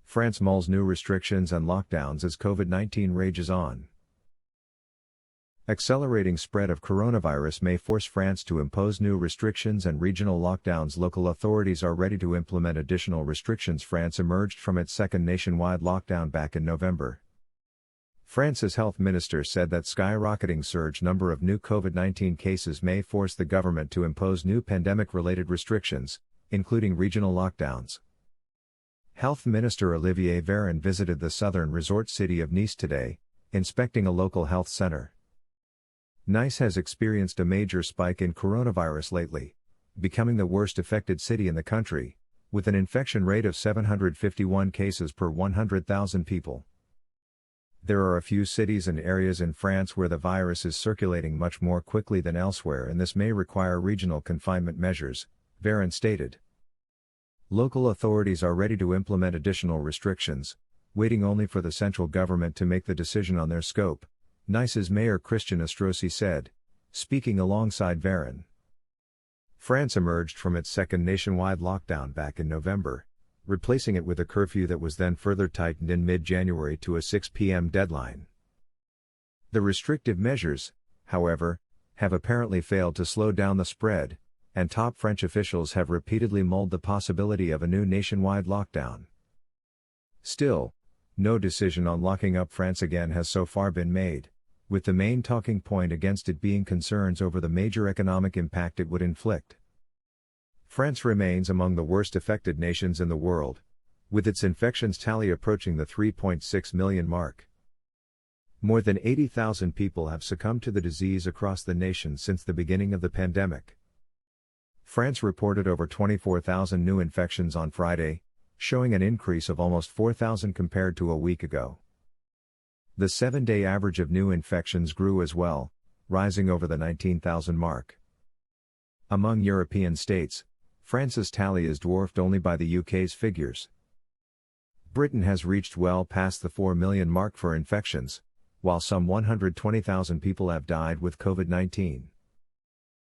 France mulls new restrictions and lockdowns as COVID-19 rages on. Accelerating spread of coronavirus may force France to impose new restrictions and regional lockdowns. Local authorities are ready to implement additional restrictions. France emerged from its second nationwide lockdown back in November. France's health minister said that skyrocketing surge number of new COVID-19 cases may force the government to impose new pandemic-related restrictions, including regional lockdowns. Health Minister Olivier Véran visited the southern resort city of Nice today, inspecting a local health center. Nice has experienced a major spike in coronavirus lately, becoming the worst affected city in the country, with an infection rate of 751 cases per 100,000 people. There are a few cities and areas in France where the virus is circulating much more quickly than elsewhere, and this may require regional confinement measures, Véran stated. Local authorities are ready to implement additional restrictions, waiting only for the central government to make the decision on their scope, Nice's Mayor Christian Estrosi said, speaking alongside Véran. France emerged from its second nationwide lockdown back in November, replacing it with a curfew that was then further tightened in mid-January to a 6 p.m. deadline. The restrictive measures, however, have apparently failed to slow down the spread, and top French officials have repeatedly mulled the possibility of a new nationwide lockdown. Still, no decision on locking up France again has so far been made, with the main talking point against it being concerns over the major economic impact it would inflict. France remains among the worst affected nations in the world, with its infections tally approaching the 3.6 million mark. More than 80,000 people have succumbed to the disease across the nation since the beginning of the pandemic. France reported over 24,000 new infections on Friday, showing an increase of almost 4,000 compared to a week ago. The 7-day average of new infections grew as well, rising over the 19,000 mark. Among European states, France's tally is dwarfed only by the UK's figures. Britain has reached well past the 4 million mark for infections, while some 120,000 people have died with COVID-19.